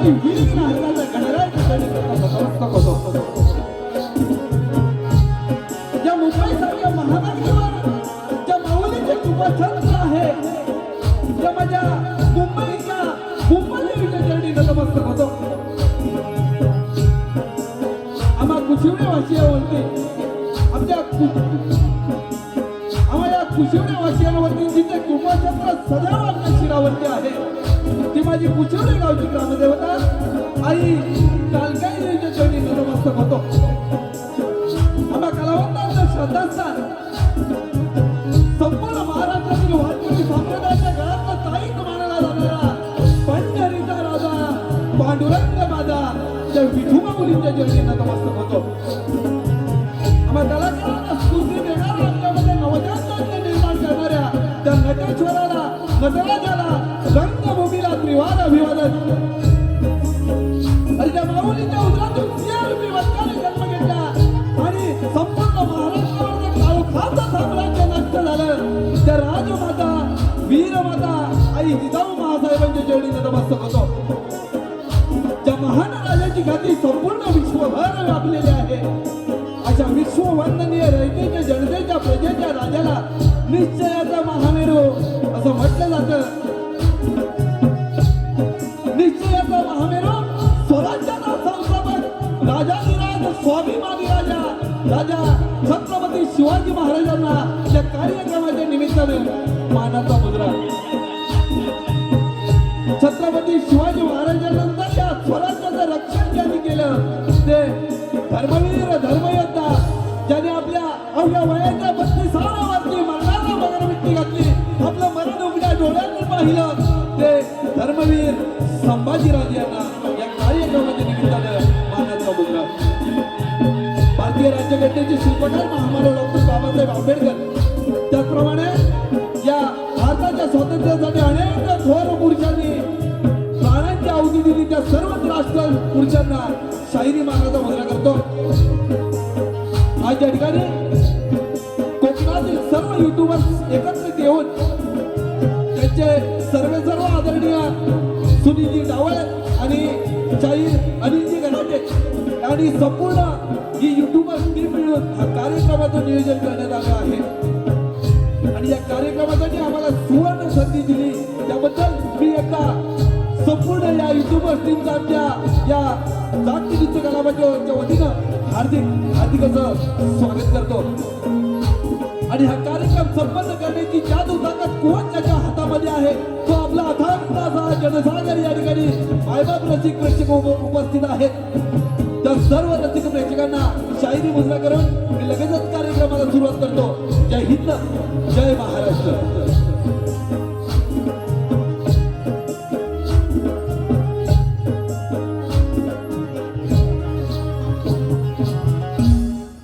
आणि वीर नारदाचा गणराज चरणी नतमस्तक होतो. या मुंबईसारख्या महानगरीवर ज्या माऊलीचे कृपाछत्र आहे, त्या माझ्या मुंबईच्या मुंबईच्या चरणी नतमस्तक होतो. आम्हा कुशिवडे वासियांवरती आम्हाला कुशिवडे वासियांवरती जिथे कृपाछत्र सदैव आमच्या शिरावरती आहे, ती माझी कुशिवडे गावची ग्रामदेवता आई कालकाई देवीच्या चरणी नतमस्तक होतो. आम्हा कलावंतांचं श्रद्धास्थान संपूर्ण महाराष्ट्रातील वारकरी संप्रदायाच्या गळ्यातला ताईत मानला जाणारा पंढरीचा राजा पांडुरंग माझा त्या विठुबा मुलींच्या चरणी नतमस्तक होतो. आम्हा कलाकारांना स्फूर्ती देणारा, आमच्यामध्ये नवजात निर्माण करणाऱ्या त्या नटेश्वराला, नटराजाला, रंगभूमीला त्रिवार अभिवादन. आणि त्या माऊलीच्या उदरातून सिंहरूपी वंशाने जन्म घेतला आणि संपूर्ण महाराष्ट्रामध्ये काळोखाचं साम्राज्य नष्ट झालं, त्या राजमाता, वीरमाता आई जिजाऊ महासाहेबांच्या चरणी नतमस्तक होतो. ज्या महान राजाची ख्याती संपूर्ण विश्वभर व्यापलेली आहे, अशा विश्ववंदनीय रयतेच्या जनतेच्या प्रजेच्या राजाला निश्चयाचा महामेरू असं म्हटलं जातं. निश्चयाचा महामेरू, स्वराज्याचा संस्थापक, राजाधिराज, स्वाभिमानी राजा, राजा छत्रपती शिवाजी महाराजांना या कार्यक्रमाच्या निमित्ताने मानाचा मुद्रा. छत्रपती शिवाजी महाराजांनंतर या स्वराज्याचं रक्षण ज्यांनी केलं ते धर्मवीर, धर्मयोद्धा, ज्याने आपल्या अवघ्या वयाच्या 32व्या वर्षी मरणाला मगरमिट्टी घातली, आपलं मरण उघड्या डोळ्यांनी पाहिलं, ते धर्मवीर संभाजीराजे यांना या कार्यक्रमाच्या निमित्तानं मानाचा मुद्रा. भारतीय राज्यघटनेचे शिल्पकार महामानव डॉक्टर बाबासाहेब आंबेडकर, त्याचप्रमाणे या भारताच्या स्वातंत्र्यासाठी अनेक थोर पुरुषांनी प्राणांची आहुती दिली, त्या सर्वच राष्ट्र पुरुषांना शाहिरी मानाचा मुद्रा करतो. आज या ठिकाणी कोकणातील सर्व युट्यूबर्स एकत्रित येऊन त्यांचे सर्व आदरणीय सुनीलजी डावळ आणि शाहीर अनिलजी गणाटे आणि संपूर्ण ही युट्यूबर्स टीम मिळून हा कार्यक्रमाचं नियोजन करण्यात आलं आहे. आणि या कार्यक्रमासाठी आम्हाला सुवर्ण संधी दिली, त्याबद्दल मी एकदा संपूर्ण या युट्यूबर्स टीमचा आमच्या या जागतिक नृत्य कलामंचाच्या वतीनं हार्दिक असं स्वागत करतो. आणि हा कार्यक्रम संपन्न करण्याची जादू ताकद कोणाच्या हातामध्ये आहे, तो आपला अथांग असा जनसागर या ठिकाणी मायबाप रसिक प्रेक्षक उपस्थित आहेत. त्या सर्व रसिक प्रेक्षकांना शाहिरी मुद्रा करून मी लगेचच कार्यक्रमाला सुरुवात करतो. जय हिंद, जय महाराष्ट्र.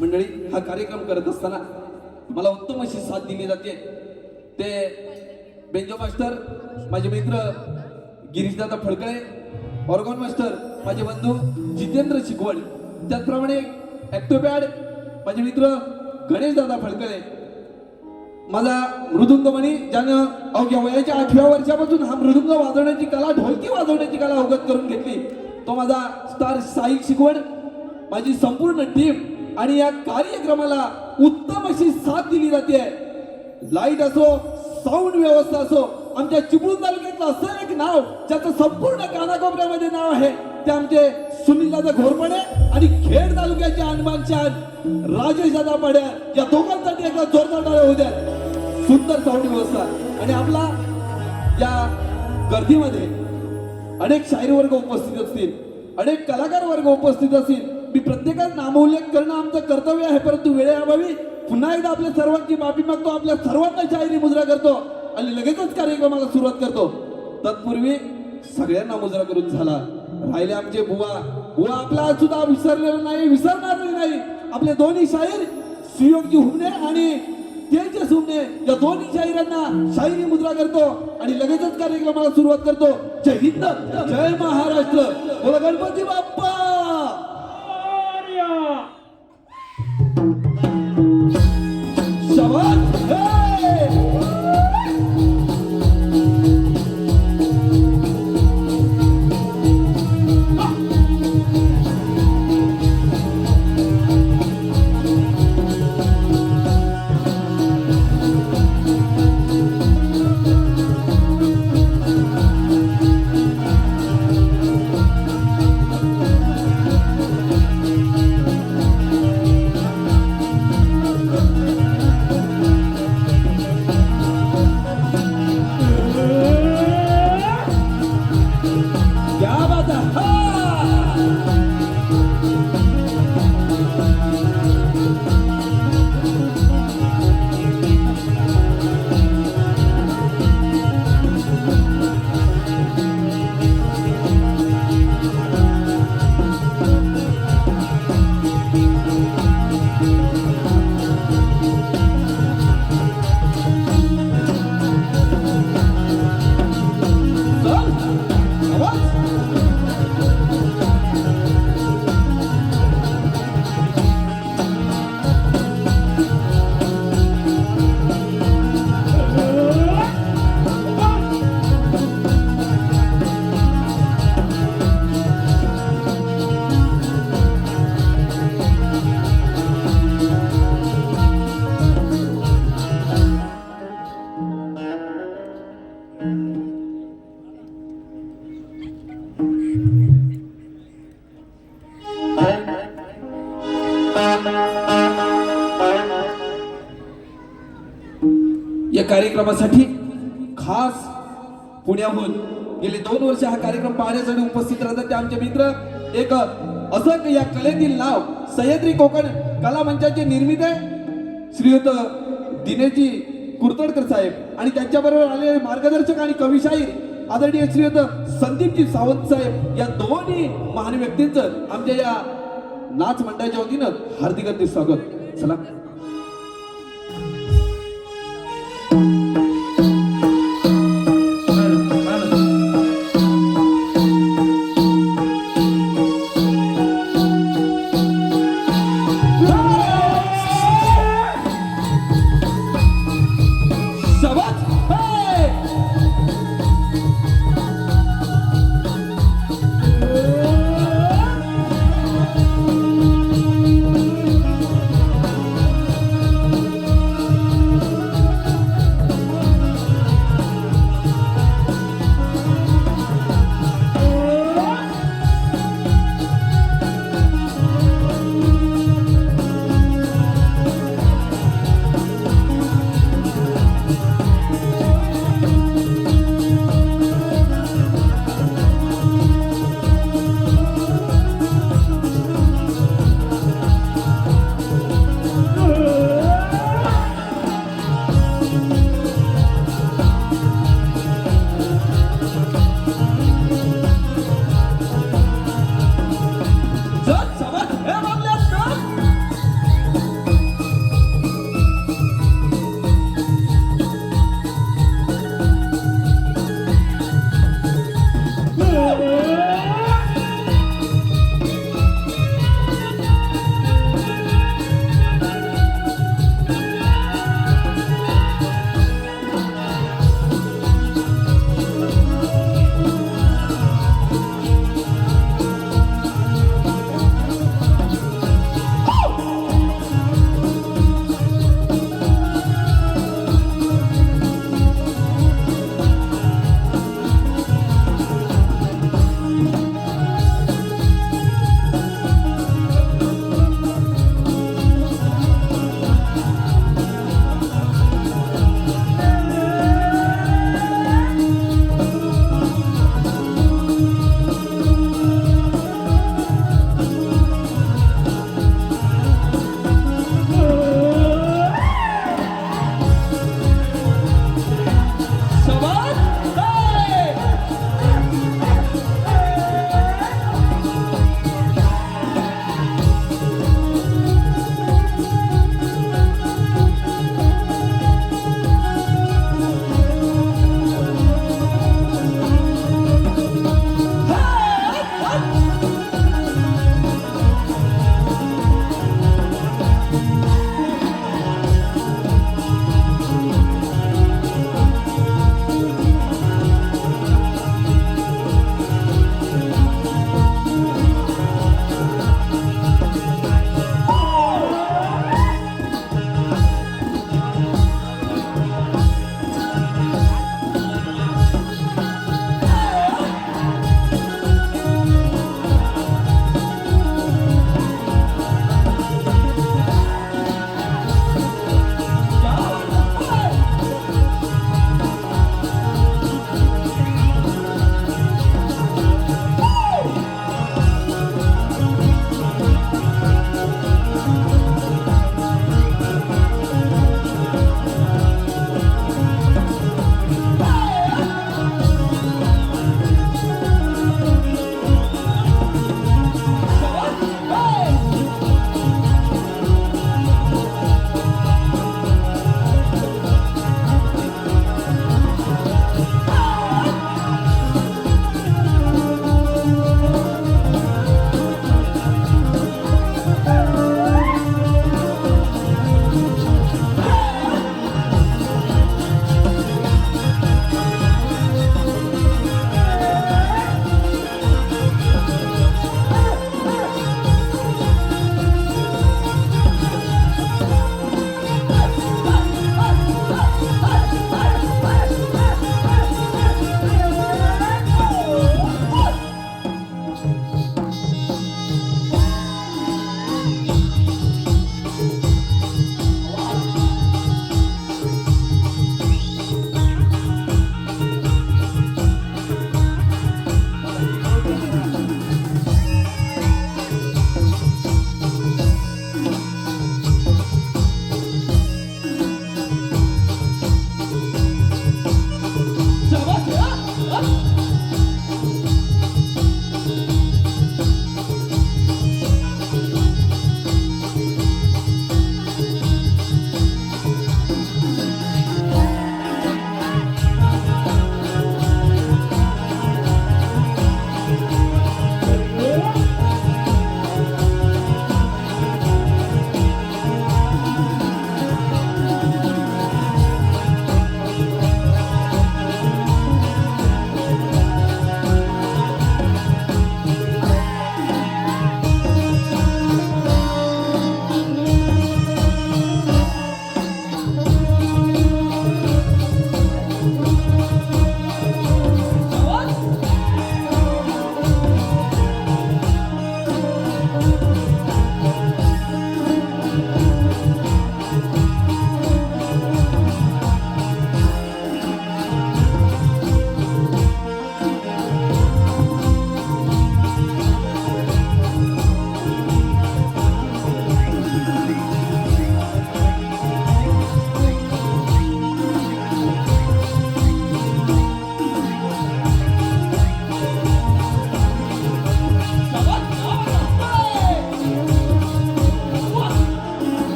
मंडळी, हा कार्यक्रम करत असताना मला उत्तम अशी साथ दिली जाते. ते बेंजो मास्टर माझे मित्र गिरीशदादा फडकळे, ऑर्गन मास्टर माझे बंधू जितेंद्र शिकवण, त्याचप्रमाणे ॲक्टोपॅड माझे मित्र गणेशदादा फडकळे, माझा मृदुंगमणी ज्यानं अवघ्या वयाच्या 8व्या वर्षापासून हा मृदुंग वाजवण्याची कला, ढोलकी वाजवण्याची कला अवगत करून घेतली, तो माझा स्टार साई शिकवण, माझी संपूर्ण टीम. आणि या कार्यक्रमाला उत्तम अशी साथ दिली जाते. लाईट असो, साऊंड व्यवस्था असो, आमच्या चिपळूण तालुक्यातलं असं एक नाव ज्याचं संपूर्ण कानाकोपऱ्यामध्ये नाव आहे, ते आमचे सुनीलदादा घोरपडे आणि खेड तालुक्याचे अनबानशान राजेशदादा पड्या, या दोघांसाठी एकदा जोरदार टाळ्या होऊ द्या. सुंदर साऊंड व्यवस्था. आणि आपला या गर्दीमध्ये अनेक शाहीर वर्ग उपस्थित असतील, अनेक कलाकार वर्ग उपस्थित असतील. मी प्रत्येकाचा नामोल्लेख करणं आमचं कर्तव्य आहे, परंतु वेळेअभावी पुन्हा एकदा आपल्या सर्वांची माफी मागतो, आपल्या सर्वांना शाहिरी मुद्रा करतो आणि लगेचच कार्यक्रमाला सुरुवात करतो. तत्पूर्वी सगळ्यांना मुद्रा करून झाला. राहिले आमचे बुवा आपला सुद्धा विसरलेला नाही, विसरणार नाही. आपले दोन्ही शाहीर सुयोगजी हुमणे आणि तेजस हुमणे या दोन्ही शाहिरांना शाहिरी मुद्रा करतो आणि लगेचच कार्यक्रमाला सुरुवात करतो. जय हिंद, जय महाराष्ट्र. बोला गणपती बाप्पा. शाबास. या कार्यक्रमासाठी खास पुण्याहून गेले 2 वर्ष हा कार्यक्रम पाहण्यासाठी उपस्थित राहतात ते आमचे मित्र एक असं या कलेतील नाव सह्याद्री कोकण कला मंचाची निर्मिती श्रीयुत दिनेशजी कुरतडकर साहेब आणि त्यांच्याबरोबर आलेले मार्गदर्शक आणि कविशाहीर आदरणीय श्रीयुत संदीपजी सावंत साहेब या दोन्ही महान व्यक्तींचं आमच्या या नाच मंडळाच्या वतीनं हार्दिक स्वागत. चला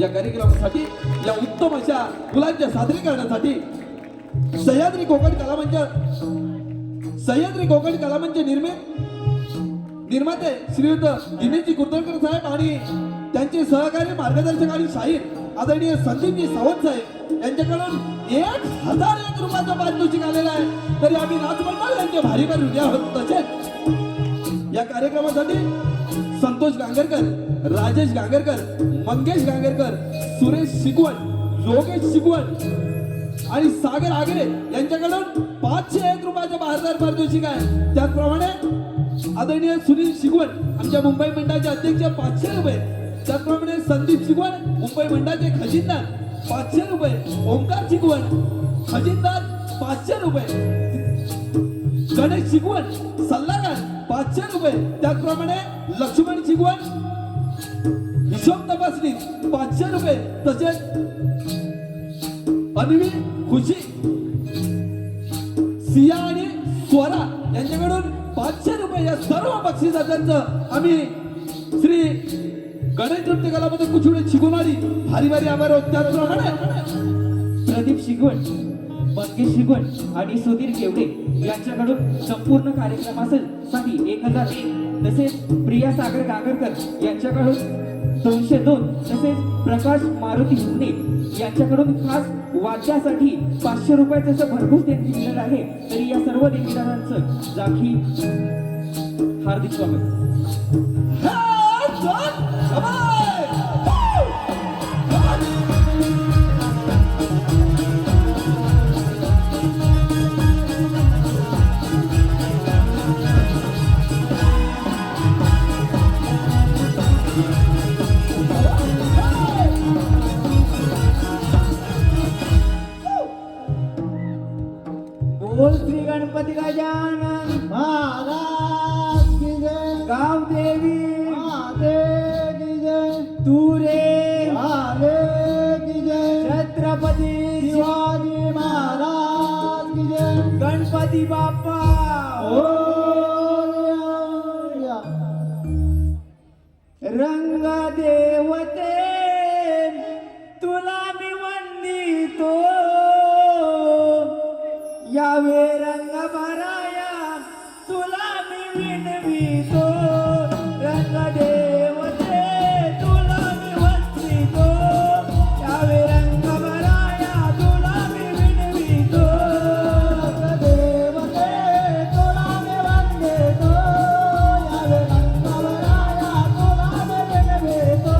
या कार्यक्रमासाठी या उत्तम अशा मुलांच्या सादरीकरणासाठी सह्याद्री कोकण कला मंच निर्माते श्रीयुत दिनेशजी कुर्तळकर साहेब आणि त्यांचे सहकारी मार्गदर्शक आणि शाहीर आदरणीय संदीपजी सावंत साहेब यांच्याकडून 1001 रुपयाचा पारितोषिक आलेला आहे. तरी आम्ही नाचमंडळ यांचे भारी भारी ऋणी आहोत. तसेच या कार्यक्रमासाठी संतोष गांगरकर, राजेश गांगरकर, मंगेश गांगरकर, सुरेश शिकवण, योगेश शिकवण आणि सागर आगरे यांच्याकडून 501 रुपयाचं बहारदार पारितोषिक आहे. त्याचप्रमाणे आदरणीय सुनील शिकवण आमच्या मुंबई मंडळाचे अध्यक्ष 500 रुपये. त्याचप्रमाणे संदीप शिकवण मुंबई मंडळाचे खजिनदार 500 रुपये. ओंकार शिकवण खजिनदार 500 रुपये. गणेश शिकवण सल्लागार 500 रुपये. त्याचप्रमाणे लक्ष्मण शिकवण हिशोब तपासणी 500 रुपये. तसेच अन्वी, खुशी, सिया आणि स्वरा यांच्याकडून 500 रुपये. या सर्व बक्षिसांचं आम्ही श्री गणेश नृत्य कलामध्ये कुठे शिकवणारी भारी भारी आभार आहोत. त्याचप्रमाणे प्रदीप शिकवण, मंगेश शिकवण आणि सुधीर केवडे यांच्याकडून संपूर्ण कार्यक्रमासाठी 1001. तसेच प्रिया सागर गागरकर यांच्याकडून 202. तसेच प्रकाश मारुती हुंडे यांच्याकडून खास वाद्यासाठी 500 रुपयाचं असं भरघोस देणगी दिलेलं आहे. तरी या सर्व देणगीदारांचं जाखी हार्दिक स्वागत. बोल श्री गणपती गजानन महाराज की जय. गाव देवी महादेव की जय. तुरे महादेव की जय. छत्रपती शिवाजी महाराज की जय. गणपती बाप्पा रंग देवते तुला मी वंदितो. यावे रंग भराया तुला मी विनवितो. रंग देवते तुला मी वंदितो. यावे रंग भराया तुला मी विनवितो. रंग देवते तुला मी वंदितो. यावे रंग भराया तुला मी विनवितो.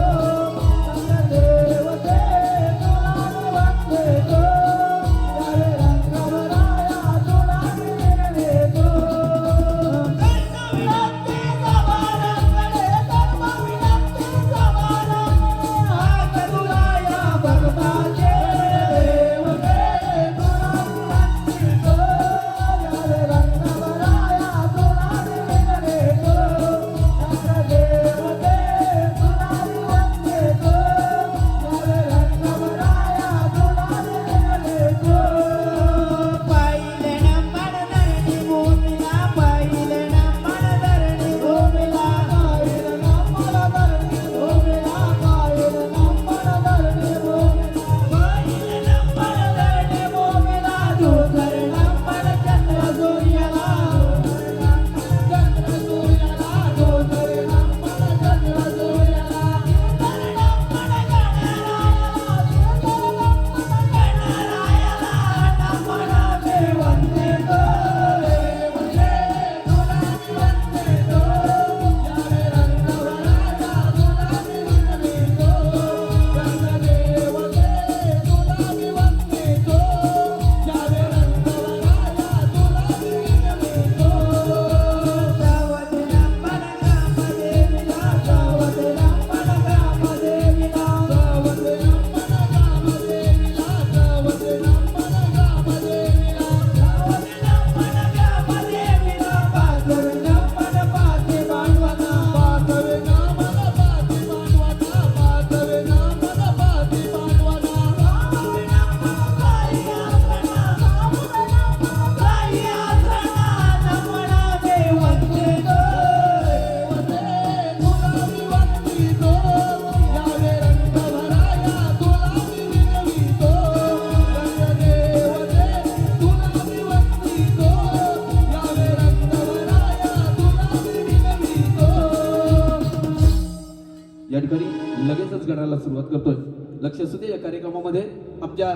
या ठिकाणी लगेचच गणाला सुरुवात करतोय. लक्ष असू दे, या कार्यक्रमामध्ये आमच्या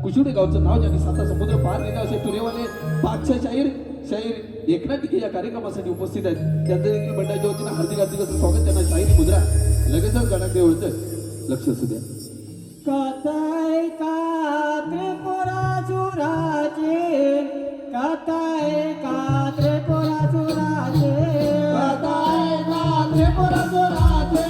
कुशुडे गावचं नाव ज्यांनी साता समुद्र पार केला असे तुरेवाले बादशाह शाहीर एकनाथ टिके या कार्यक्रमासाठी उपस्थित आहेत. त्यांचं देखील मंडळाच्या वतीनं हार्दिक असं स्वागत. त्यांना शाहिरी मुद्रा लगेचच गणाकडे ओळखतोय. लक्ष असू द्या. कथाय का त्रिपुरासुराचे, कथाय का त्रिपुरासुराचे, कथाय का त्रिपुरासुराचे,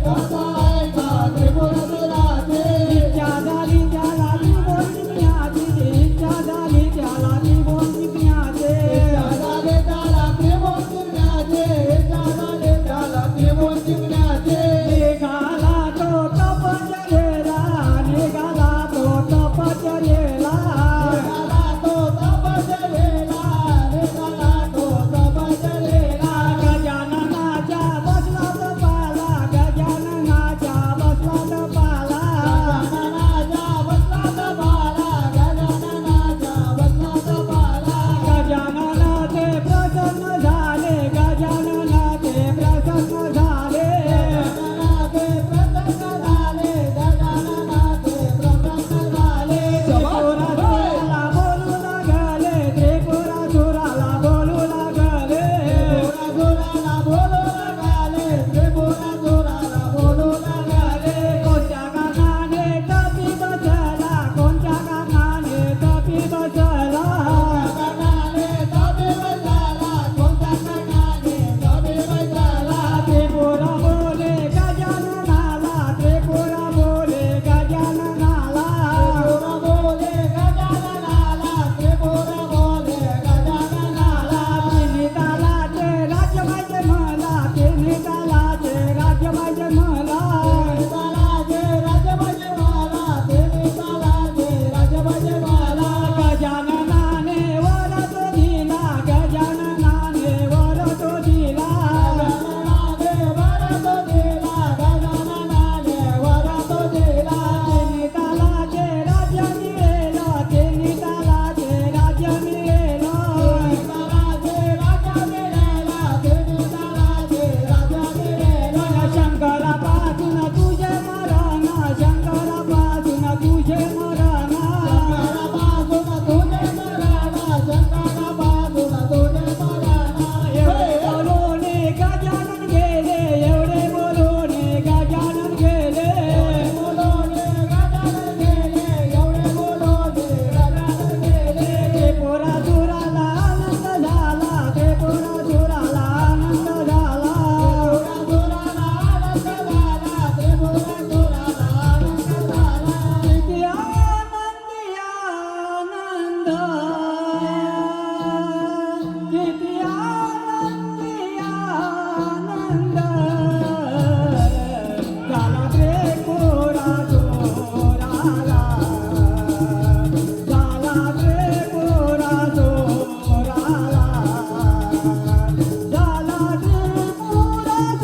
कथाय का त्रिपुरासुराचे. इच्छा झाली त्याला ती बोल जिंकण्याची, इच्छा झाली त्याला ती बोल जिंकण्याची, इच्छा झाली त्याला ती बोल जिंकण्याची, इच्छा झाली त्याला ती बोल जिंकण्याची. निघाला तो तपश्चर्येला, निघाला तो तपश्चर्येला, निघाला तो तपश्चर्येला, निघाला तो तपश्चर्येला. गजाननाच्या बसला तपाला, गजाननाच्या बसला तपाला, गजाननाच्या बसला तपाला, गजाननाच्या बसला तपाला. गजाननाचे प्रसन्न झाले, गजाननाचे प्रसन्न झाले, गजाननाचे प्रसन्न झाले, गजाननाचे प्रसन्न झाले. त्रिपुरासुराला बोलू लागले, त्रिपुरासुराला बोलू लागले, त्रिपुरासुराला बोलू लागले, त्रिपुरासुराला बोलू लागले. कोणत्या कारणाने कपी बसला, कोणत्या कारणाने कपी बसला, कारणाने कपी बसला, कोणत्या कारणाने कपी बसला. त्रिपुरा बोले गजाननाला, त्रिपुरा बोले गजाननाला, त्रिपुरा बोले गजाननाला, त्रिपुरा बोले गजाननाला. तिन्ही तालाचे राज्य पाहिजे मला, तिन्ही तालाचे राज्य पाहिजे मला, तिन्ही तालाचे राज्य पाहिजे मला, तिन्ही तालाचे राज्य पाहिजे मला. गजाननाने वर तो दिला, गजाननाने वर तो दिला, गजाननाने वर तो दिला, गजाननाने वर तो दिला. तिन्ही तालाचे राज्य मिळेलं, तिन्ही तालाचे राज्य मिळेलं, तिन्ही तालाचे राज्य मिळेलं, तिन्ही तालाचे राज्य मिळेलं. शंकरापासून तुझे मरण, शंकरापासून तुझे मरण, शंकरापासून तुझे मरण, शंकरापासून तुझे मरण. एवढे बोलून गजानन गेले, एवढे बोलून गजानन गेले, एवढे बोलून गजानन गेले, एवढे बोलून गजानन गेले. त्रिपुरासुराला आनंद झाला, त्रिपुरासुराला आनंद झाला, त्रिपुरासुराला आनंद झाला, त्रिपुरासुराला आनंद झाला. किती आनंदी आनंद, किती आनंदी आनंद झाला त्रिपुरासुराला, झाला त्रिपुरासुराला, झाला त्रिपुरासुराला.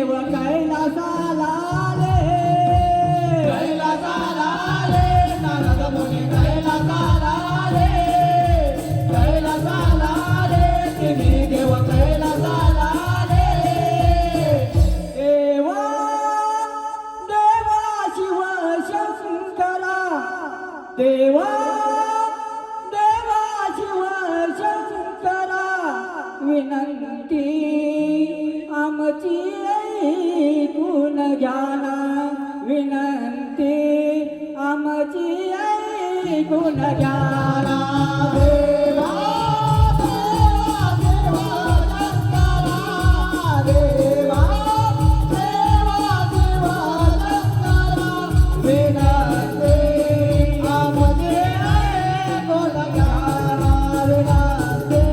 देव कैलासाला आले कैलासाला आले नारद मुनी कैलासाला आले कैलासाला आले तिन्ही देव कैलासाला आले देवा देवा शिव शंकरा देवा देवा शिव शंकरा विनंती आमची ऐकून घ्याना विनंती आमची ऐकून घ्याना देवा देवा देवा देवा देवा शंकरा विनंती आमचे ऐकून घ्याना विनंती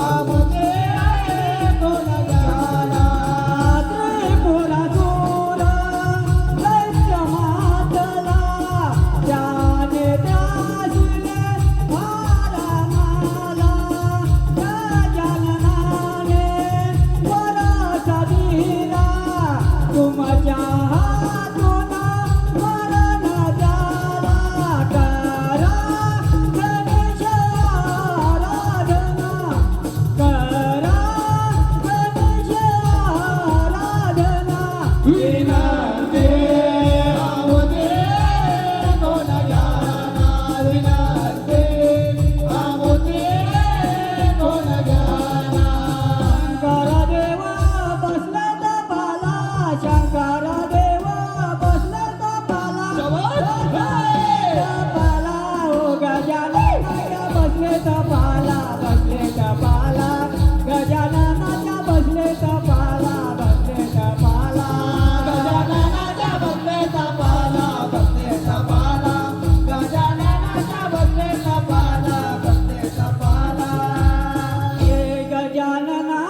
आमचे ऐकून घ्याना त्रिपुरासुरा दैत्य मातला त्याने त्यासुने मारा माला गजाननाने वरचा दिला तुमच्या हातून मरण झाला करा गणेश आराधना करा गणेश आराधना विनंती आमचे ऐकून घ्याना विनंती आमचे ऐकून घ्याना शंकर देवा बसले तपाला शंकर देवा बसले तपाला तपाला ओ गजाननाच्या बसले तपाला गजाननाच्या बसले तपाला गजाननाच्या बसले तपाला बसले तपाला गजाननाच्या बसले तपाला बसले तपाला हे गजानना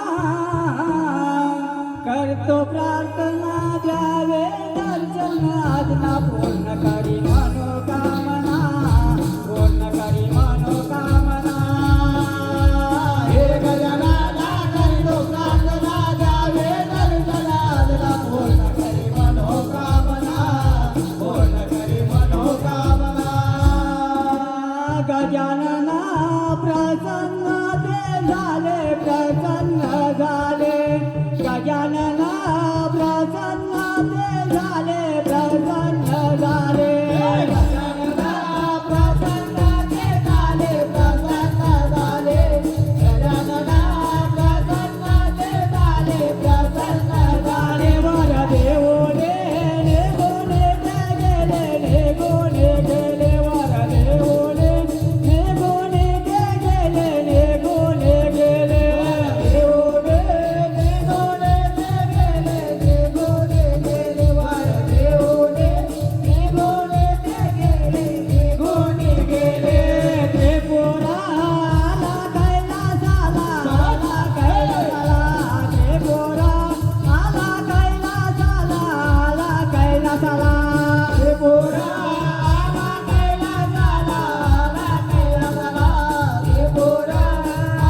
करतो प्रार्थना द्यावे दर्शन आजना पूर्ण करी मनोकामना पूर्ण करी मनोकामना हे गजानना करीतो प्रार्थना द्यावे दर्शनाला पूर्ण करी मनोकामना पूर्ण करी मनोकामना गजानना प्रसन्न ते झाले गजानना प्रसन्न ते झाले गजानना प्रसन्न ते झाले प्रसन्न झाले गजानना प्रसन्न ते झाले प्रसन्न झाले वर देवोने निघून गेले निघून गेले वर देवोने निघून गेले निघून गेले देवोने निघून गेले निघून गेले वर देवोने निघून गेले निघून गेले त्रिपुराला कैलासाला आला कैलासाला त्रिपुरा आला कैलासाला आला कैलासाला त्रिपुरा आला कैलासाला आला कैलासाला त्रिपुरा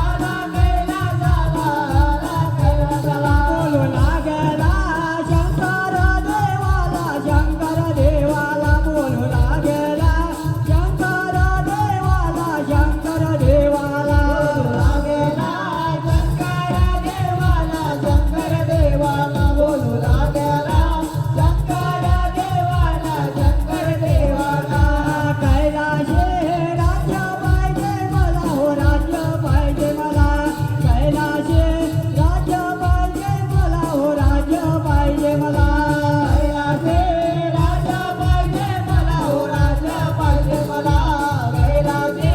आला कैलासाला आला कैलासाला बोलू लागला शंकर देवाला बोलू लागला शंकर देवाला लागेला शंकर देवाला बोलू लागेला शंकर देवाला शंकर देवाला कैलाशे राज्य पाहिजे मला हो राज्य पाहिजे मला कैलाशे राज्य पाहिजे मला हो राज्य पाहिजे मला कैलासे राजा पाहिजे मला हो राजा पाहिजे मला कैलासे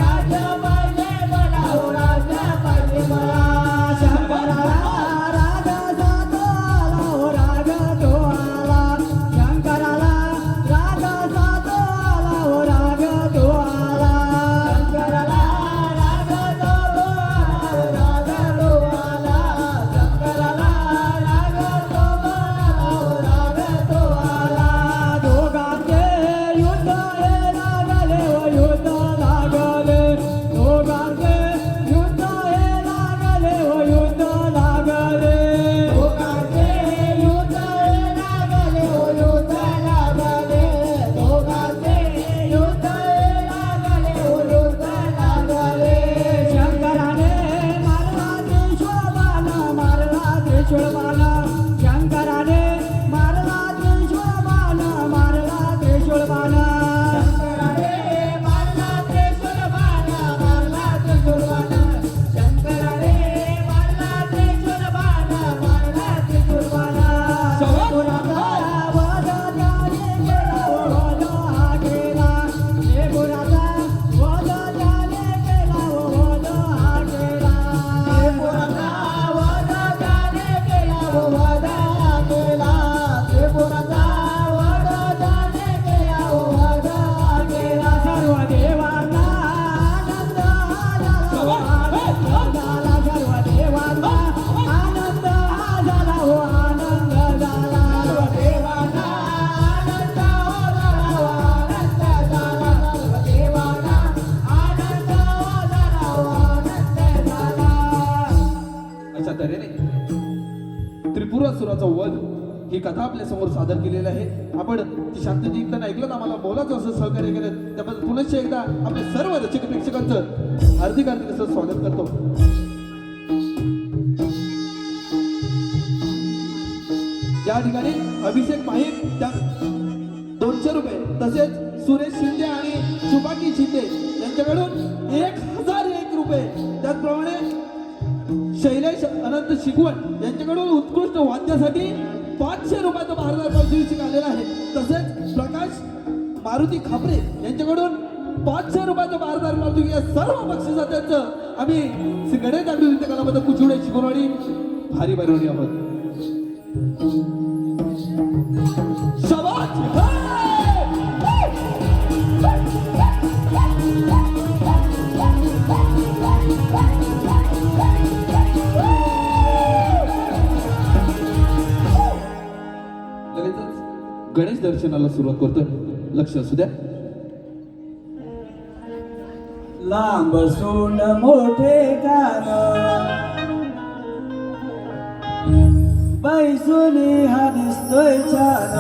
राजा पाहिजे मला हो राजा पाहिजे मला शंकराला राग जातो आला हो राग तो आला शंकराला राग जातो आला हो राग तो आला शंकराला राग तो आला राग तो आला शंकराला राग तो आला राग तो आला दोघांचे युद्ध हे लागले व युद्ध लागले दोघांचे युद्ध हे लागले व युद्ध लागले त्रिशूळ बाण शंकराने मारला त्रिशूळ बाण मारला त्रिशूळ बाण शंकराने मारला त्रिशूळ बाण मारला त्रिशूळ बाण शंकराने मारला त्रिशूळ बाण मारला त्रिशूळ बाण त्रिपुराचा वध त्याने केला वध हा केला त्रिपुराचा वध त्याने केला वध हा केला त्रिपुराचा वध त्याने केला वध हा केला त्रिपुराचा वध त्याने केला वध हा केला सर्व देवांना आनंद झाला सर्व देवांना आनंद झाला हो आनंद झाला देवाना आनंद झाला आनंद झाला देवाना आनंद झाला आनंद झाला अशा तऱ्हेने त्रिपुरासुराचा वध ही कथा आपल्या समोर सादर केलेली आहे. आपण ती शांतजी ऐकताना ऐकलं आम्हाला मोलाचं असं सहकार्य केलं त्याबद्दल पुनश्च एकदा आपले सर्व रसिक प्रेक्षकांचं हार्दिक हार्दिक असं स्वागत करतो. या ठिकाणी अभिषेक माहीर त्या 200 रुपये तसेच सुरेश शिंदे आणि शुभाकी शिंदे यांच्याकडून 1001 रुपये त्याचप्रमाणे शैलेश अनंत शिकवण यांच्याकडून उत्कृष्ट वाद्यासाठी 500 रुपयाचा भारदार पारितोषिक आलेला आहे. तसेच प्रकाश मारुती खापरे यांच्याकडून 500 रुपयाचा भारदार पारितोषिक या सर्व बक्षिसात्यांचं आम्ही श्री गणेश जागृती नृत्य कलामध्ये कुचुडे शिकवणारी भारी बनवली आहोत. शाबाश! लगेचच गणेश दर्शनाला सुरुवात करतोय. लक्ष असू द्या. लांब सोंड मोठे कान बैसुनी हा दिसतोय छान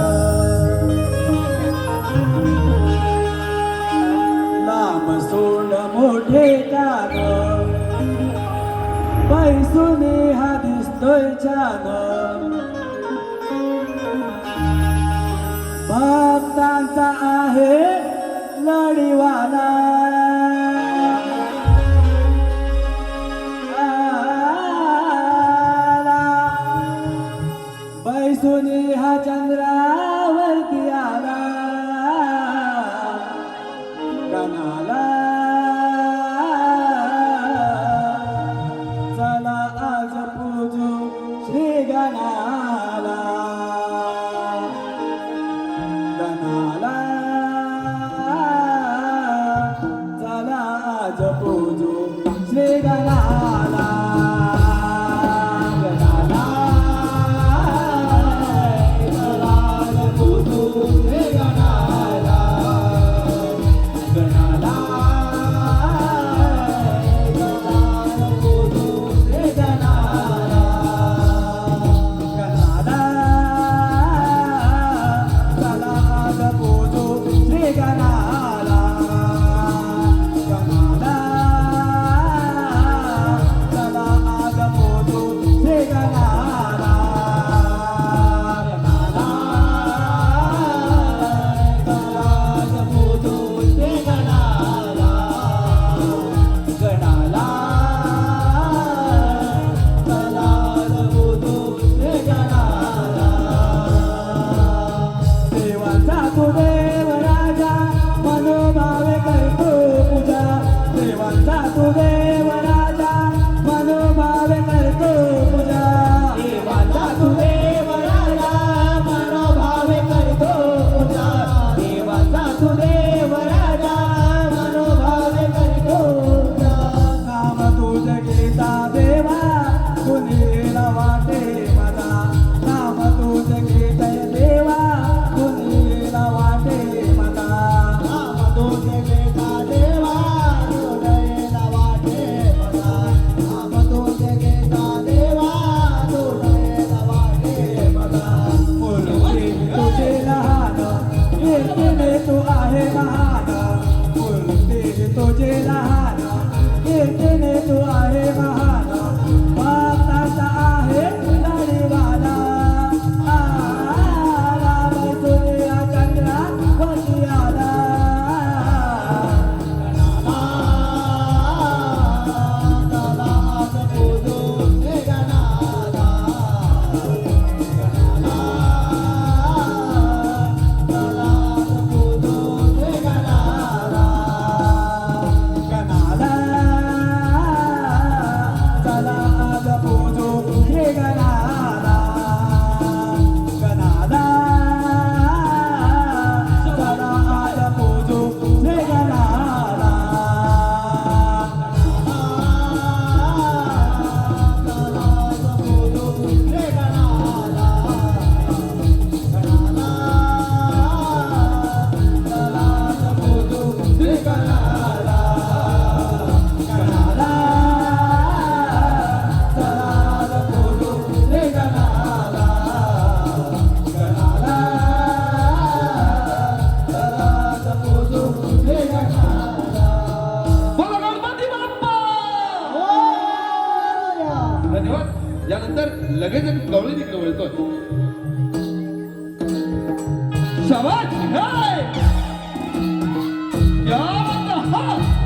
लांब सोंड मोठे कान बैसुनी हा दिसतोय छान भक्तांचा आहे लढीवाला बैसुनी हा चंद्रावरती आला गणाला चला आज पूजू श्री गणाला गणाला चला आज पूजू श्री गणाला गणाला चला आज पूजू श्री गणाला गणाला चला आज पूजू श्री गणाला गणाला चला आज पूजू श्री गणाला गणाला चला आज पूजू श्री गणाला गणाला चला आज पूजू श्री गणाला गणाला चला आज पूजू श्री गणाला देवाचा तू देव राजा मनोभावे करतो पूजा देवाचा तू देव राजा मनोभावे करतो पूजा देवाचा तू देव राजा मनोभावे करतो पूजा देवाचा तू देव राजा मनोभावे करतो पूजा नाम तुझ घेता देवा कुणीला वाटे मला नाम तुझ घेता देवा कुणीला वाटे मला नाम तुझे घेता देवा हृदयाला वाटे मला नाम तुझे घेता देवा हृदयाला वाटे मला मूर्ती तुझे लहान कीर्तीने तू आहे महान मूर्ती तुझे लहान कीर्तीने तू आहे महान भक्ताचा आहे यानंतर लगेच गवळी तिकडे वळतोय. शाबाश हाय क्या बात है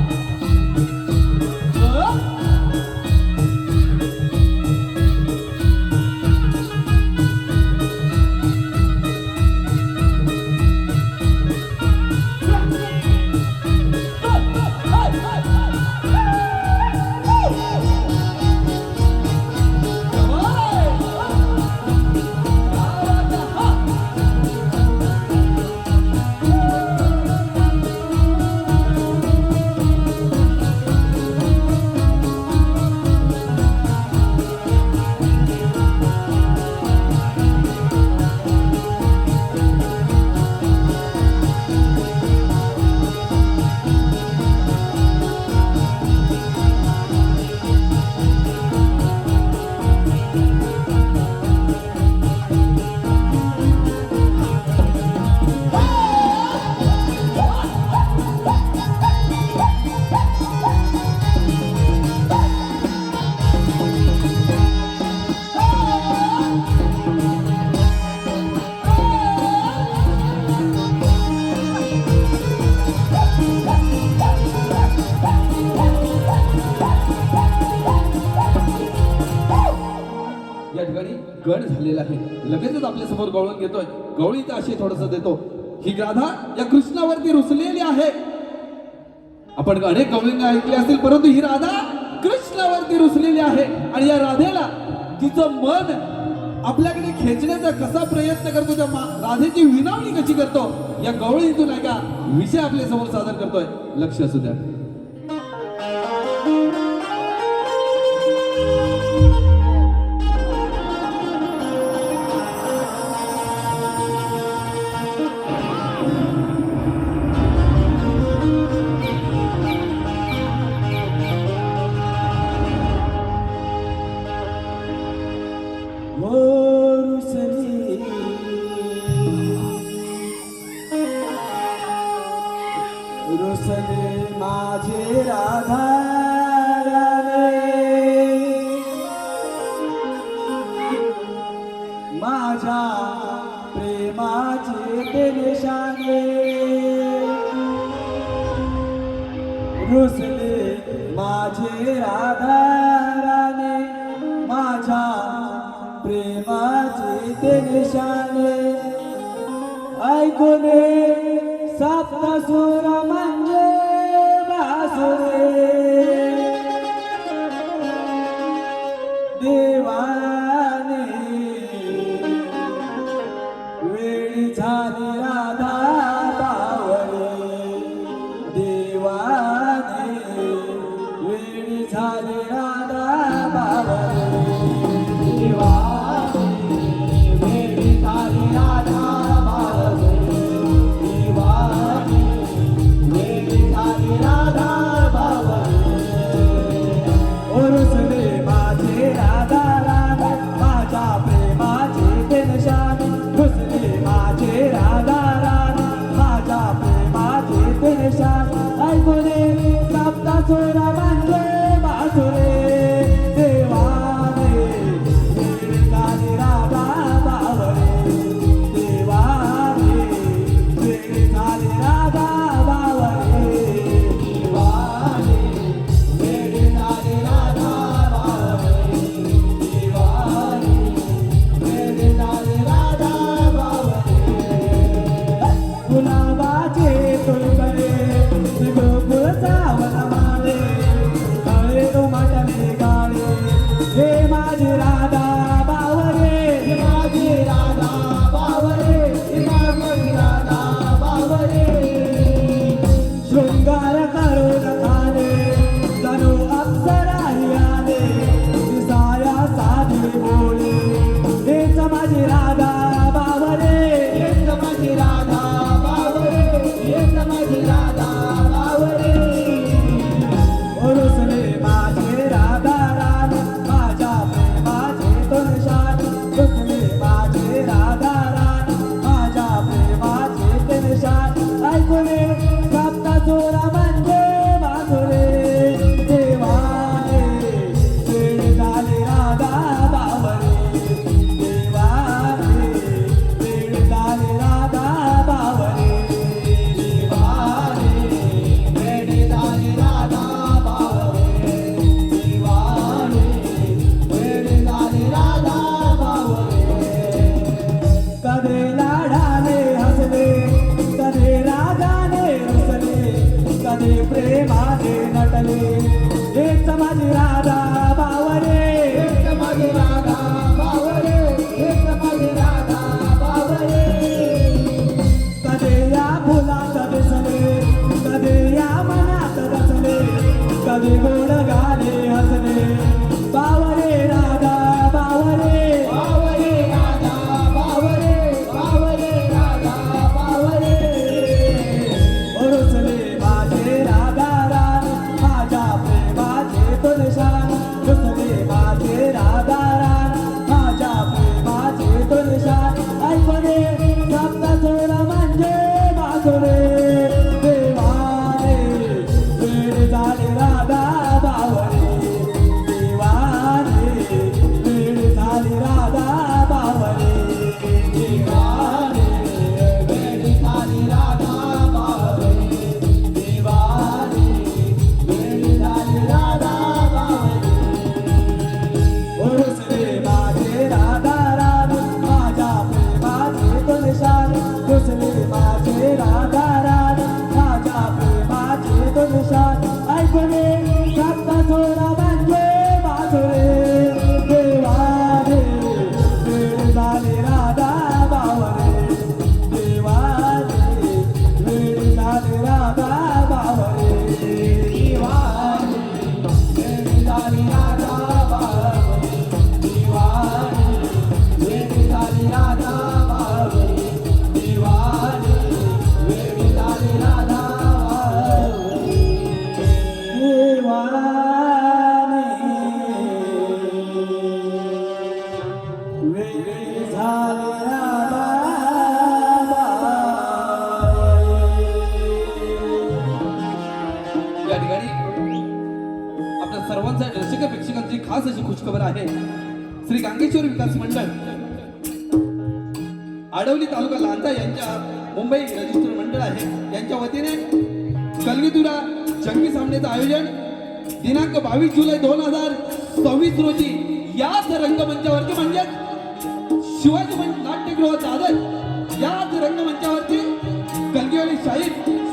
या ठिकाणी गण झालेला आहे. लगेचच आपल्या समोर गवळण घेतोय. गवळी तर अशी थोडस देतो. ही राधा या कृष्णावरती रुसलेली आहे. आपण अनेक गवळींना ऐकले असतील, परंतु ही राधा कृष्णावरती रुसलेली आहे. आणि या राधेला तिचं मन आपल्याकडे खेचण्याचा कसा प्रयत्न करतो, त्या राधेची विनवणी कशी करतो, या गवळीतून ऐका विषय आपल्या समोर सादर करतोय. लक्ष असू द्या. रुसले माझे राधा माझ्या प्रेमाचे ते निशाणे रुसले माझे राधा राणे माझ्या प्रेमाचे ते निशाणे ऐकूने सप्तसुर म्हणजे बासुरे देवाने वेळी झाली राधा बावळे देवाने वेळी झाली राधा बावळे देवाने वेळी झाली राधा बावळे देवाने वेळी झाल्या या ठिकाणी आपल्या सर्वांचा रसिक प्रेक्षकांची खास अशी खुशखबर आहे. श्री गांगेश्वर विकास मंडळ आडवली तालुका लांजा यांच्या मुंबई रजिस्टर मंडळ आहे यांच्या वतीने कलगीतुरा जंगी सामन्याचं आयोजन दिनांक 22 जुलै 2026 रोजी याच रंगमंचावरती म्हणजे शिवाजी नाट्यगृह दादर याच रंगमंचावरती कलगीवाली शाहीर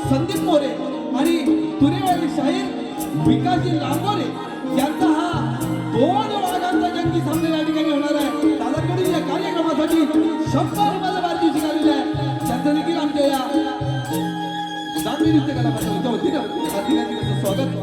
संदीप मोरे आणि तुरेवाली शाहीर विकासजी लांबोरे यांचा हा 2 वाघांचा जंगी सामना या ठिकाणी होणार आहे. दादाकडे या कार्यक्रमासाठी 100 रुपयाचा पारितोषिक आलेलं आहे. त्यांचं देखील आमच्या या जाती नृत्य कला मंडळाच्या वतीनं हार्दिक हार्दिक स्वागत.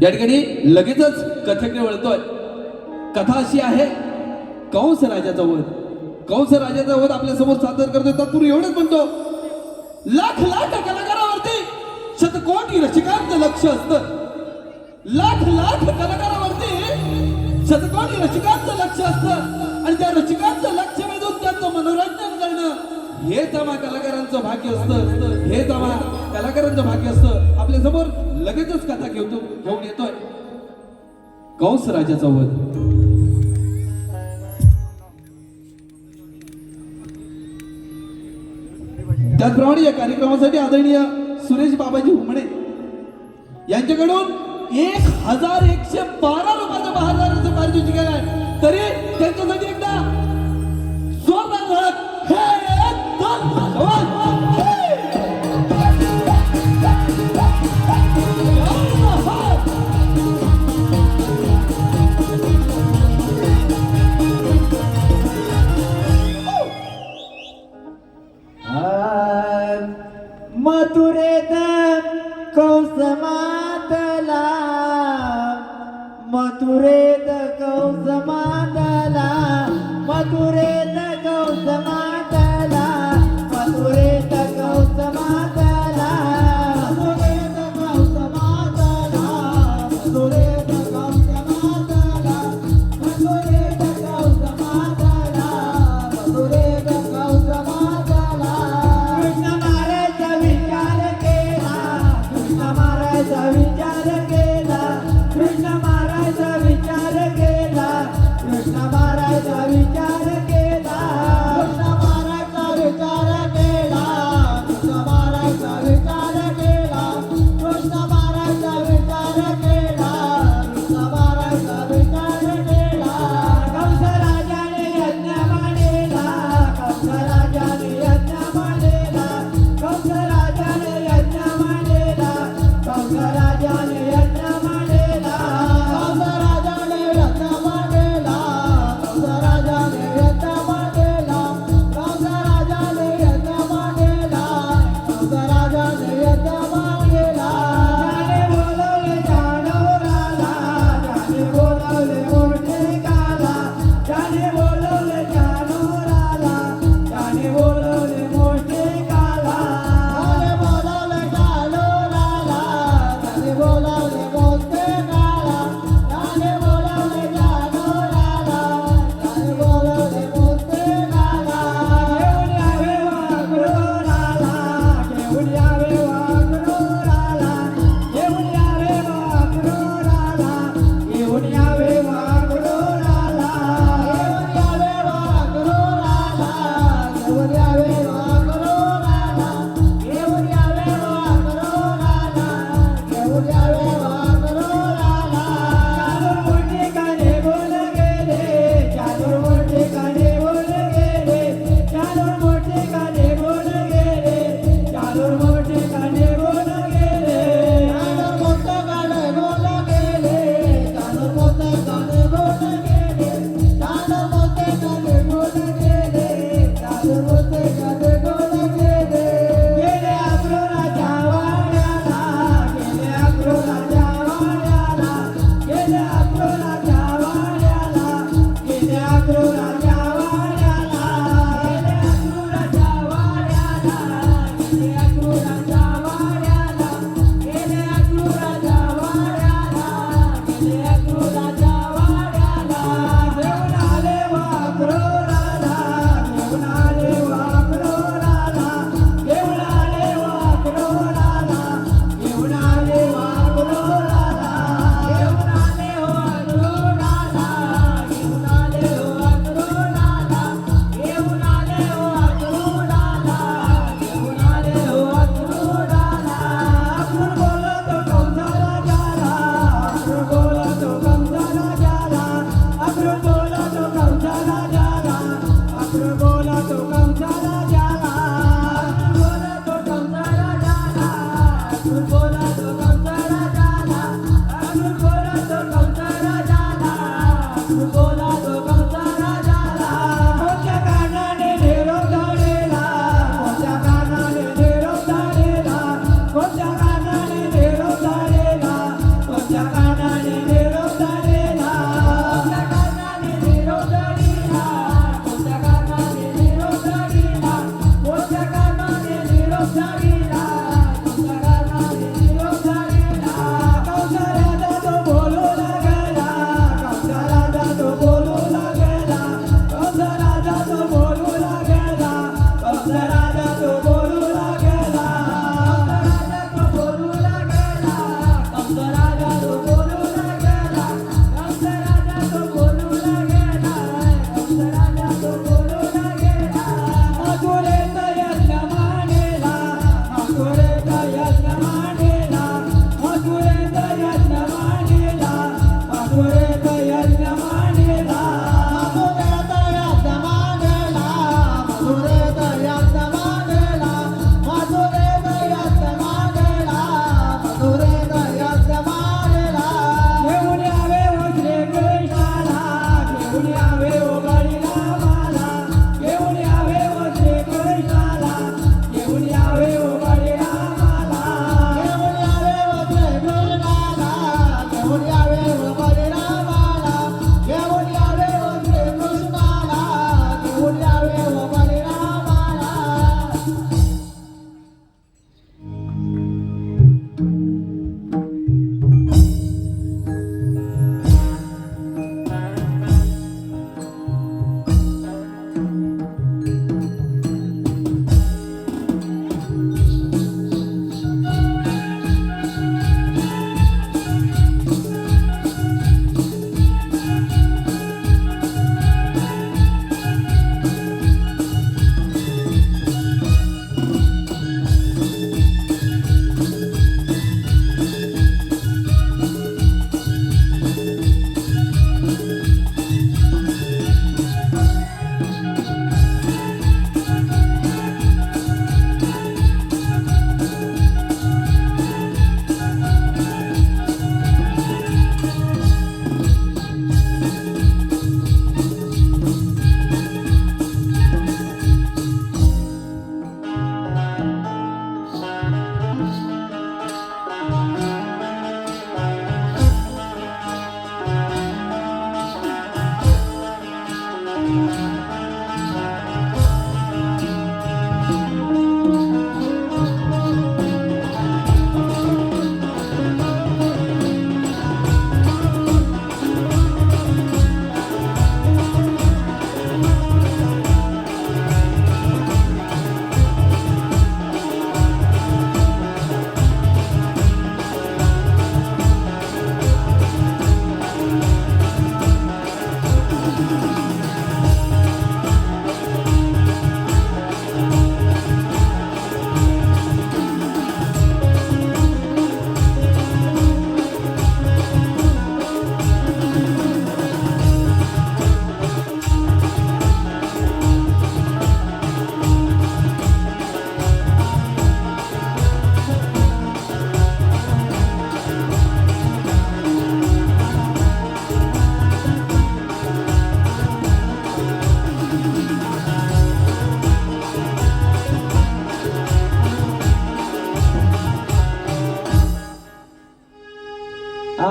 या ठिकाणी लगेचच कथेकडे वळतोय. कथा अशी आहे कंस राजाचा वध. कंस राजाचा वध आपल्या समोर सादर करतोय. तत्पूर्वी एवढंच म्हणतो लाख लाख कलाकारावरती शतकोटी रसिकांचं लक्ष असतं. लाख लाख कलाकारावरती शतकोटी रसिकांचं लक्ष असतं आणि त्या रसिकांचं लक्ष वेधून त्यांचं मनोरंजन करणं हेच आम्हा कलाकारांचं भाग्य असतं. हेच आम्हा कलाकारांचं भाग्य असतं. आपल्या समोर लगेचच कथा घेऊन येतोय कंस राजाचा वध. त्याचप्रमाणे या कार्यक्रमासाठी आदरणीय सुरेश बाबाजी हुमणे यांच्याकडून 1112 रुपयाचं बहादाराचं पारितोषिक आहे. तरी त्यांच्यासाठी एकदा जोरदार धडक. मथुरेत कंस मातला मथुरेत कंस मातला मथुरेत कंस मातला मथुरेत कंस मातला मथुरेत कंस मातला मथुरेत कंस मातला मथुरेत कंस मातला मथुरेत कंस मातला कृष्ण मारायचा विचार केला कृष्ण मारायचा विचार केला कृष्ण मारायचा विचार केला कृष्ण मारायचा विचार केला कृष्ण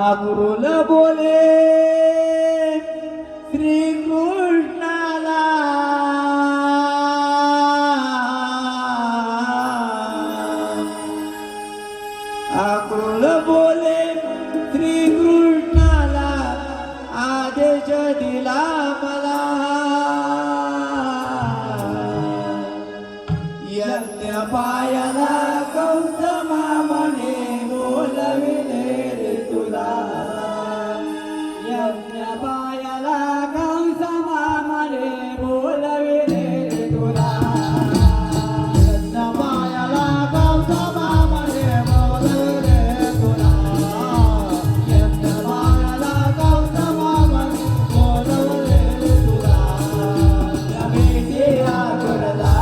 आक्रोल बोले श्रीकृष्णाला आक्रोल बोले श्रीकृष्णाला आदेश दिला मला यज्ञ पायाला कंस मामाने बोलविले रे तुला यज्ञ पायाला कंस मामाने बोलविले रे तुला यज्ञ पायाला कंस मामाने बोलविले तुला यज्ञ पायाला कंस मामाने बोलविले तुला या भेटी आगरला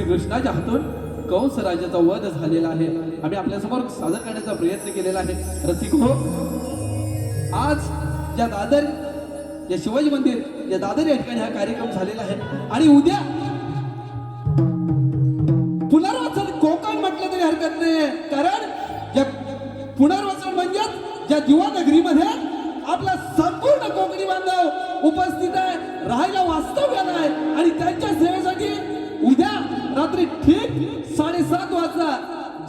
श्रीकृष्णाच्या हातून कंस राजाचा वध झालेला आहे. आम्ही आपल्यासमोर सादर करण्याचा प्रयत्न केलेला आहे. रसिक हो, आज या दादर या शिवाजी मंदिर या दादर या ठिकाणी हा कार्यक्रम झालेला आहे आणि उद्या पुनर्वसन कोकण म्हटलं तरी हरकत नाही, कारण या पुनर्वसन म्हणजे ज्या दिवा नगरीमध्ये आपला संपूर्ण कोकणी बांधव उपस्थित आहे, राहायला वास्तव्याला आहे आणि त्यांच्या सेवेसाठी उद्या रात्री ठीक 7:30 वाजता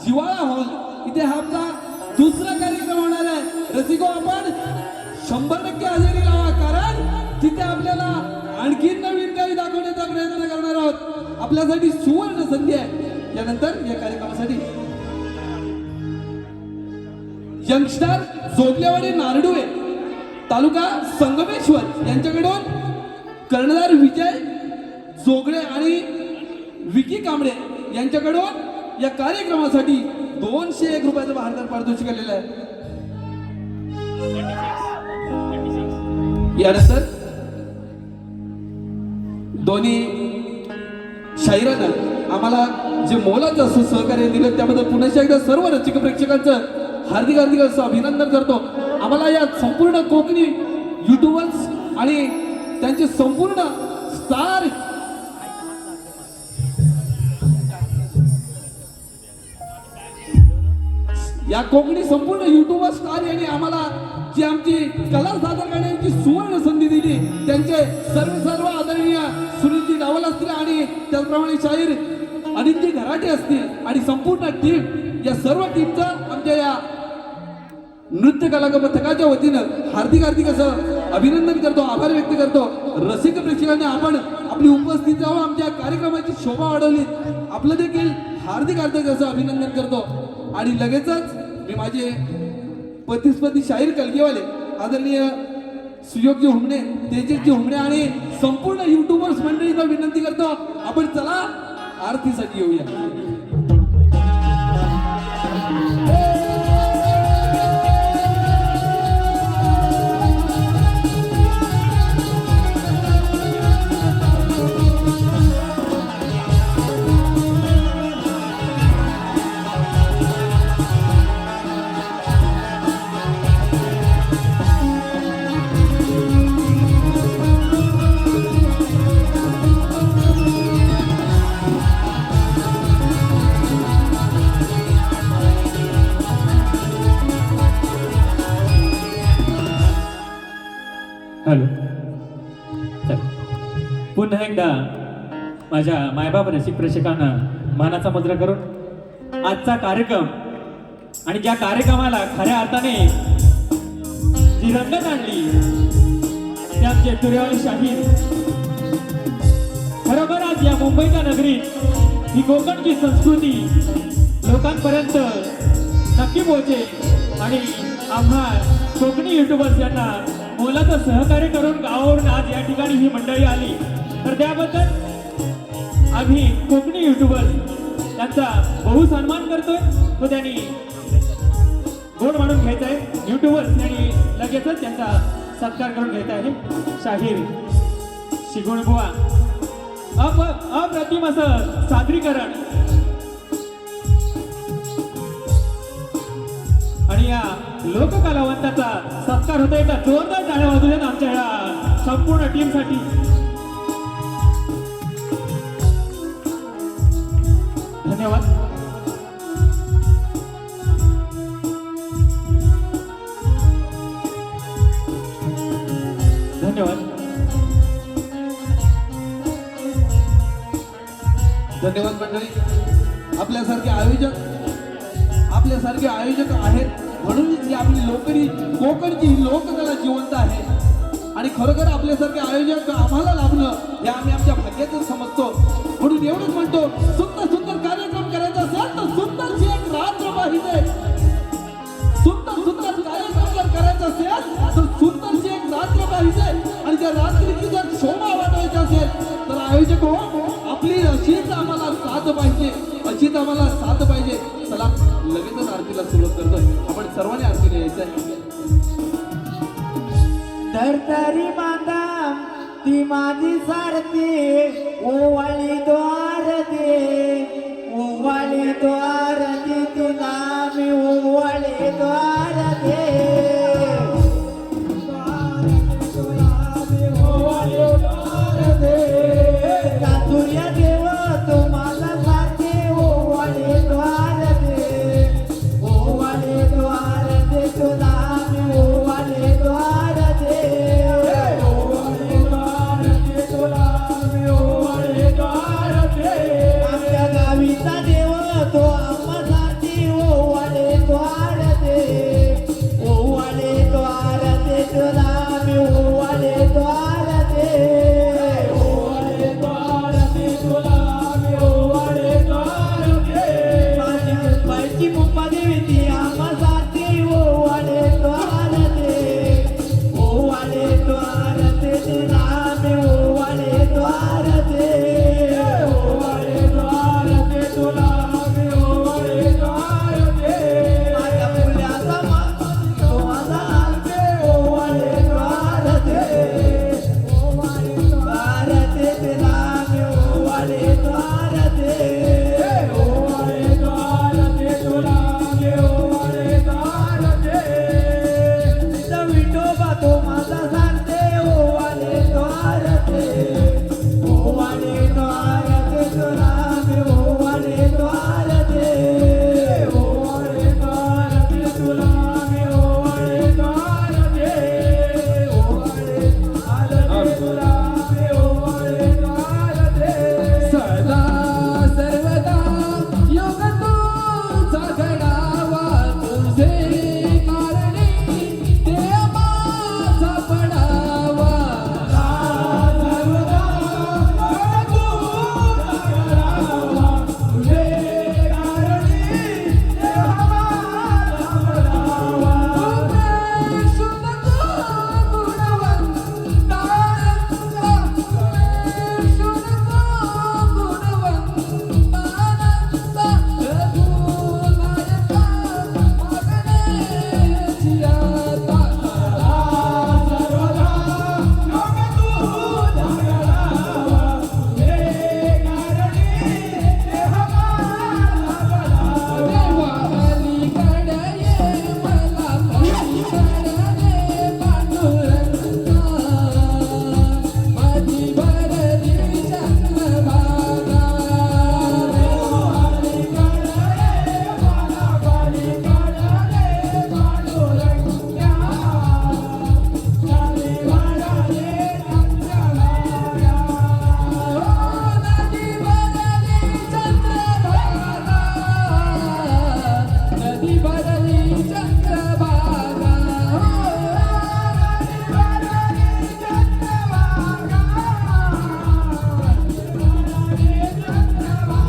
जिवाळा हॉल इथे हा आपला दुसरा कार्यक्रम होणार आहे. रसिको, आपण 100% हजेरी लावा, कारण तिथे आपल्याला आणखी नवीन काही दाखवण्याचा प्रयत्न करणार आहोत. आपल्यासाठी सुवर्ण संधी आहे. यानंतर या कार्यक्रमासाठी यंगस्टर जोगलेवाडी नारडुळे तालुका संगमेश्वर यांच्याकडून कर्णधार विजय जोगळे आणि विकी कांबळे यांच्याकडून या कार्यक्रमासाठी 201 रुपयाचं भारतात पारितोषिक आलेलं आहे. यानंतर दोन्ही शाहिरानं आम्हाला जे मोलाचं असं सहकार्य दिलं त्याबद्दल पुन्हा एकदा सर्व रसिक प्रेक्षकांचं हार्दिक हार्दिक असं अभिनंदन करतो. आम्हाला या संपूर्ण कोकणी युट्यूबर्स आणि त्यांचे संपूर्ण स्टार या कोकणी संपूर्ण युट्यूबर स्टार यांनी आम्हाला जी आमची कला सादर करण्याची सुवर्ण संधी दिली, त्यांचे सर्व आदरणीय सुनीलजी डावल असतील आणि त्याचप्रमाणे शाहीर अनिलजी घराटे असतील आणि संपूर्ण टीम, या सर्व टीमचा आमच्या या नृत्य कलाकार पथकाच्या वतीनं हार्दिक असं अभिनंदन करतो, आभार व्यक्त करतो. रसिक प्रेक्षकांनी आपण आपली उपस्थिती जाऊन आमच्या कार्यक्रमाची शोभा वाढवली, आपलं देखील हार्दिक असं अभिनंदन करतो. आणि लगेचच मी माझे प्रतिस्पर्धी शाहीर कलगीवाले आदरणीय सुयोगजी हुमणे, तेजसजी हुमणे आणि संपूर्ण युट्यूबर्स मंडळींना विनंती करतो, आपण चला आरतीसाठी येऊया. हॅलो, चल पुन्हा एकदा माझ्या मायबाप रसिक प्रेक्षकांना मानाचा मुद्रा करून आजचा कार्यक्रम आणि ज्या कार्यक्रमाला खऱ्या अर्थाने जी रंगत आणली ते आमचे तुरेवाले शाहीर. खरोखर आज या मुंबईच्या नगरीत ही कोकणची संस्कृती लोकांपर्यंत नक्की पोहोचेल आणि आम्हा कोकणी युट्यूबर्स यांना मोलाचं सहकार्य करून गावावरून आज या ठिकाणी ही मंडळी आली, तर त्याबद्दल आम्ही कोकणी युट्यूबर्स त्यांचा बहु सन्मान करतोय. तो त्यांनी गोड मानून घ्यायचा आहे. युट्यूबर्स यांनी लगेचच त्यांचा सत्कार करून घ्यायचा आहे. शाहीर शिगुणबुवा अप्रतिम असं सादरीकरण आणि या लोककलावंताचा सत्कार होता. एकदा जोरदार टाळ्या वाजू देत आमच्या या संपूर्ण टीमसाठी. धन्यवाद. धन्यवाद. धन्यवाद मंडळी. आपल्यासारखे आयोजक आहेत म्हणूनच ही आपली कोकणची ही लोककला जिवंत आहे. आणि खरोखर आपल्यासारखे आयोजक आम्हाला लाभणं हे आम्ही आमच्या भाग्याचं समजतो. म्हणून एवढंच म्हणतो, सुंदर कार्यक्रम करायचा असेल तर सुंदरशी एक रात्र पाहिजे. सुंदर कार्यक्रम जर करायचा असेल तर सुंदरशी एक रात्र पाहिजे. आणि त्या रात्रीची जर शोभा वाढवायची असेल तर आयोजक हो, आपली अशीच आम्हाला साथ पाहिजे. चला लगेचच आरतीला सुरुवात करतोय. आपण सर्वांनी आरतीला यायचंय. तरतरी माता ती माझी सारथी ओवाळी द्वार दे. तो